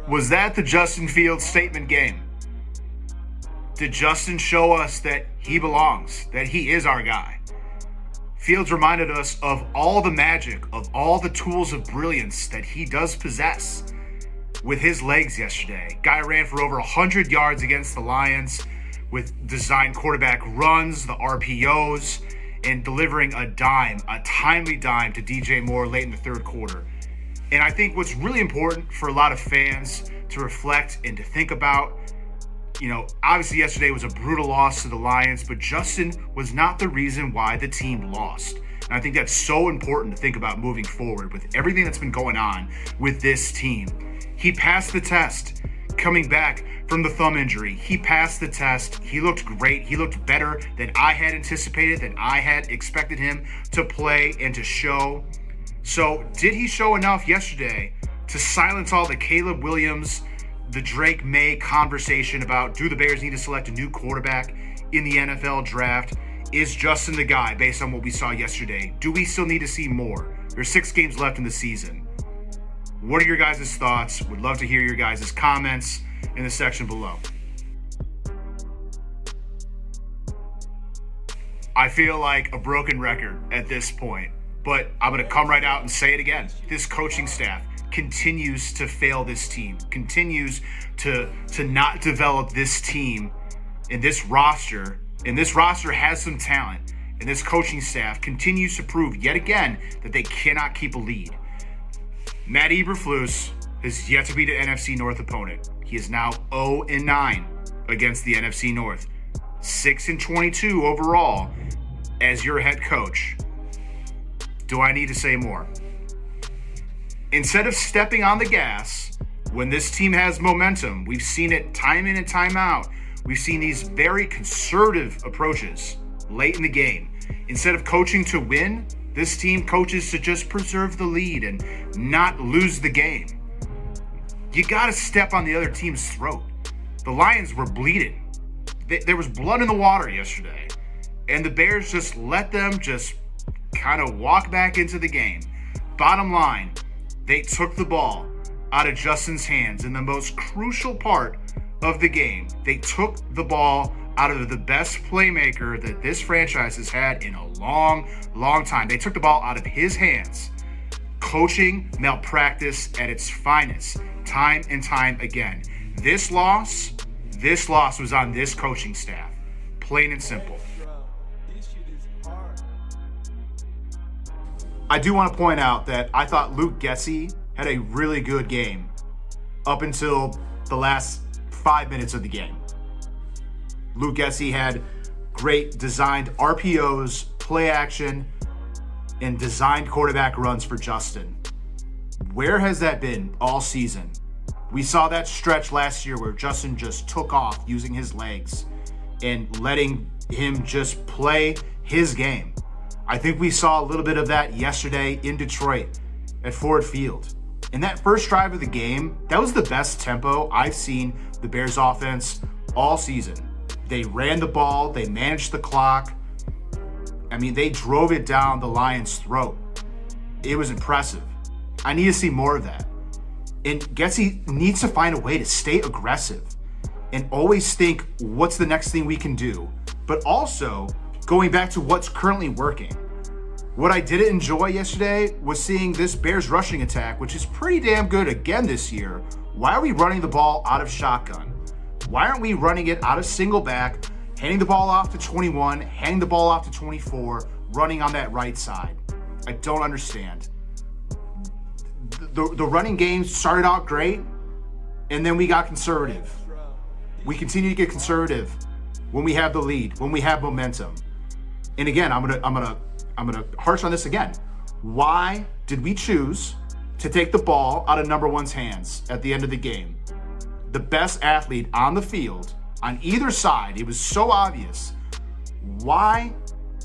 Was that the Justin Fields statement game? Did Justin show us that he belongs, that he is our guy? Fields reminded us of all the magic, of all the tools of brilliance that he does possess with his legs yesterday. Guy ran for over 100 yards against the Lions with designed quarterback runs, the RPOs, and delivering a timely dime to DJ Moore late in the third quarter. And I think what's really important for a lot of fans to reflect and to think about, obviously yesterday was a brutal loss to the Lions, but Justin was not the reason why the team lost. And I think that's so important to think about moving forward with everything that's been going on with this team. He passed the test coming back from the thumb injury. He passed the test. He looked great. He looked better than I had anticipated, than I had expected him to play and to show. So did he show enough yesterday to silence all the Caleb Williams, the Drake May conversation about do the Bears need to select a new quarterback in the NFL draft? Is Justin the guy based on what we saw yesterday? Do we still need to see more? There's 6 games left in the season. What are your guys' thoughts? Would love to hear your guys' comments in the section below. I feel like a broken record at this point, but I'm going to come right out and say it again. This coaching staff continues to fail this team, continues to not develop this team and this roster. And this roster has some talent. And this coaching staff continues to prove yet again that they cannot keep a lead. Matt Eberflus has yet to beat an NFC North opponent. He is now 0-9 against the NFC North. 6-22 overall as your head coach. Do I need to say more? Instead of stepping on the gas when this team has momentum, we've seen it time in and time out. We've seen these very conservative approaches late in the game. Instead of coaching to win, this team coaches to just preserve the lead and not lose the game. You got to step on the other team's throat. The Lions were bleeding. There was blood in the water yesterday. And the Bears just let them just kind of walk back into the game. Bottom line, they took the ball out of Justin's hands in the most crucial part of the game. They took the ball out of the best playmaker that this franchise has had in a long, long time. They took the ball out of his hands. Coaching malpractice at its finest, time and time again. This loss was on this coaching staff. Plain and simple. I do want to point out that I thought Luke Getsy had a really good game up until the last 5 minutes of the game. Luke Getsy had great designed RPOs, play action, and designed quarterback runs for Justin. Where has that been all season? We saw that stretch last year where Justin just took off using his legs and letting him just play his game. I think we saw a little bit of that yesterday in Detroit at Ford Field. In that first drive of the game, that was the best tempo I've seen the Bears offense all season. They ran the ball, they managed the clock. I mean, they drove it down the Lions' throat. It was impressive. I need to see more of that. And Getsy needs to find a way to stay aggressive and always think, what's the next thing we can do? But also going back to what's currently working. What I didn't enjoy yesterday was seeing this Bears rushing attack, which is pretty damn good again this year. Why are we running the ball out of shotgun? Why aren't we running it out of single back, handing the ball off to 21, handing the ball off to 24, running on that right side? I don't understand. The running game started out great, and then we got conservative. We continue to get conservative when we have the lead, when we have momentum. And again, I'm gonna harsh on this again. Why did we choose to take the ball out of number one's hands at the end of the game? The best athlete on the field, on either side, it was so obvious. Why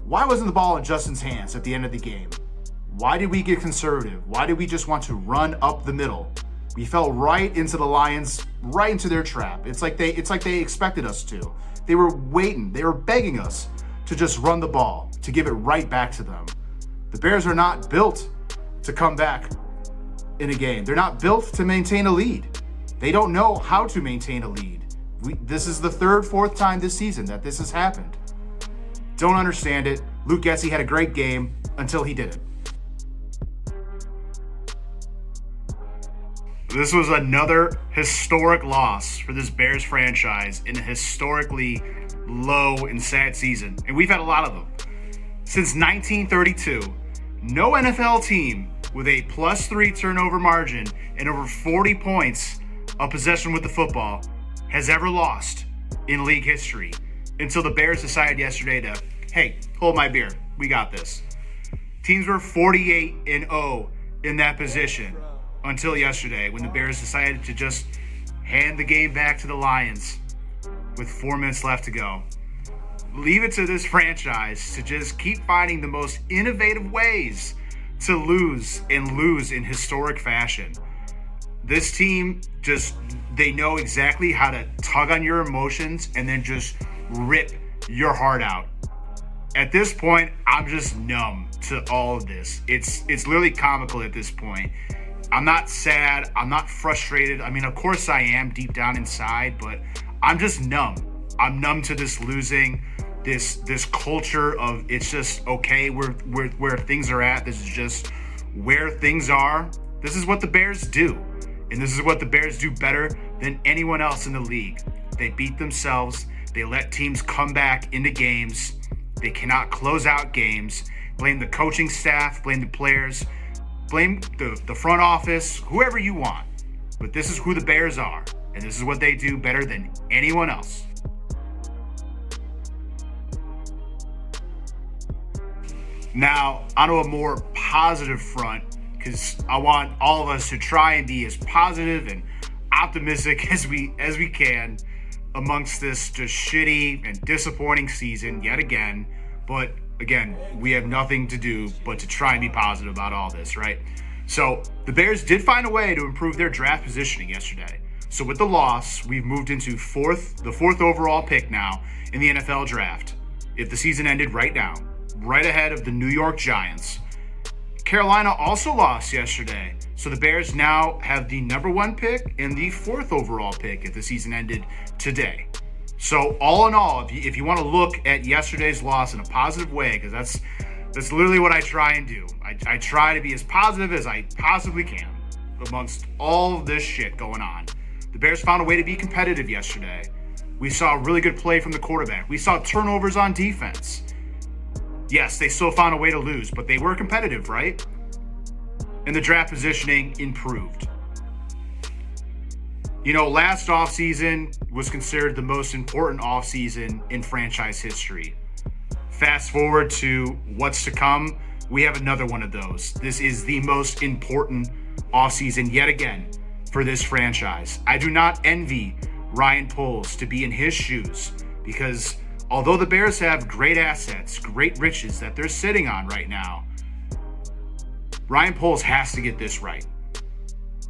wasn't the ball in Justin's hands at the end of the game? Why did we get conservative? Why did we just want to run up the middle? We fell right into the Lions, right into their trap. It's like they expected us to. They were waiting. They were begging us to just run the ball, to give it right back to them. The Bears are not built to come back in a game. They're not built to maintain a lead. They don't know how to maintain a lead. This is the third, fourth time this season that this has happened. Don't understand it. Luke Getsy had a great game until he didn't. This was another historic loss for this Bears franchise in a historically low and sad season. And we've had a lot of them. Since 1932, no NFL team with a +3 turnover margin and over 40 points of possession with the football has ever lost in league history until the Bears decided yesterday to, hey, hold my beer. We got this. Teams were 48-0 in that position until yesterday when the Bears decided to just hand the game back to the Lions with 4 minutes left to go. Leave it to this franchise to just keep finding the most innovative ways to lose and lose in historic fashion. This team they know exactly how to tug on your emotions and then just rip your heart out. At this point, I'm just numb to all of this. It's literally comical at this point. I'm not sad. I'm not frustrated. I mean, of course I am deep down inside, but I'm just numb. I'm numb to this losing, this culture of it's just okay where things are at. This is just where things are. This is what the Bears do. And this is what the Bears do better than anyone else in the league. They beat themselves. They let teams come back into games. They cannot close out games. Blame the coaching staff, blame the players, blame the front office, whoever you want. But this is who the Bears are, and this is what they do better than anyone else. Now, onto a more positive front, because I want all of us to try and be as positive and optimistic as we can amongst this just shitty and disappointing season yet again. But again, we have nothing to do but to try and be positive about all this, right? So the Bears did find a way to improve their draft positioning yesterday. So with the loss, we've moved into the fourth overall pick now in the NFL draft. If the season ended right now, right ahead of the New York Giants. Carolina also lost yesterday. So the Bears now have the number 1 pick and the 4th overall pick if the season ended today. So all in all, if you want to look at yesterday's loss in a positive way, because that's literally what I try and do. I try to be as positive as I possibly can amongst all of this shit going on. The Bears found a way to be competitive yesterday. We saw really good play from the quarterback. We saw turnovers on defense. Yes, they still found a way to lose, but they were competitive, right? And the draft positioning improved. You know, last offseason was considered the most important offseason in franchise history. Fast forward to what's to come, we have another one of those. This is the most important offseason yet again for this franchise. I do not envy Ryan Poles to be in his shoes because although the Bears have great assets, great riches that they're sitting on right now, Ryan Poles has to get this right.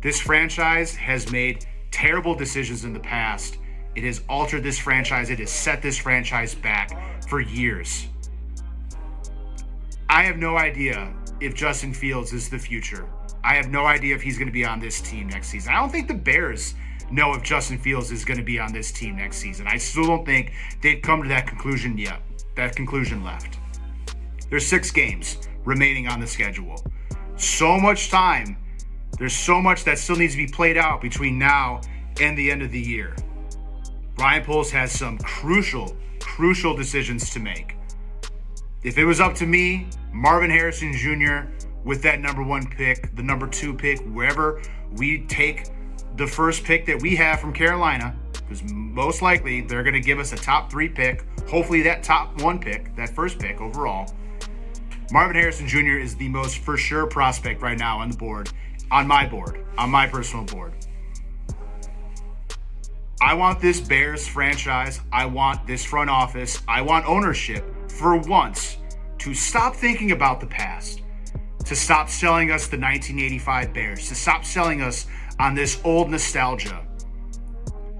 This franchise has made terrible decisions in the past. It has altered this franchise. It has set this franchise back for years. I have no idea if Justin Fields is the future. I have no idea if he's going to be on this team next season. I don't think the Bears know if Justin Fields is going to be on this team next season. I still don't think they've come to that conclusion yet. That conclusion left. There's 6 games remaining on the schedule. So much time. There's so much that still needs to be played out between now and the end of the year. Ryan Poles has some crucial decisions to make. If it was up to me, Marvin Harrison Jr. with that number 1 pick, the number 2 pick, wherever we take the first pick that we have from Carolina, because most likely they're going to give us a top 3 pick, hopefully that top 1 pick, that first pick overall. Marvin Harrison Jr. is the most for sure prospect right now on the board, on my personal board. I want this Bears franchise, I want this front office, I want ownership for once to stop thinking about the past, to stop selling us the 1985 Bears, to stop selling us on this old nostalgia.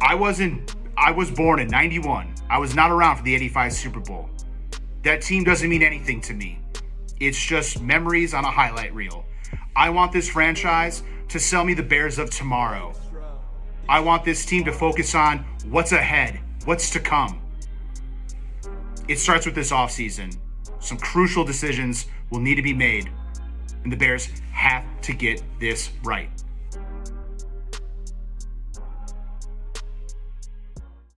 I was born in 91. I was not around for the 85 Super Bowl. That team doesn't mean anything to me. It's just memories on a highlight reel. I want this franchise to sell me the Bears of tomorrow. I want this team to focus on what's ahead, what's to come. It starts with this offseason. Some crucial decisions will need to be made, and the Bears have to get this right.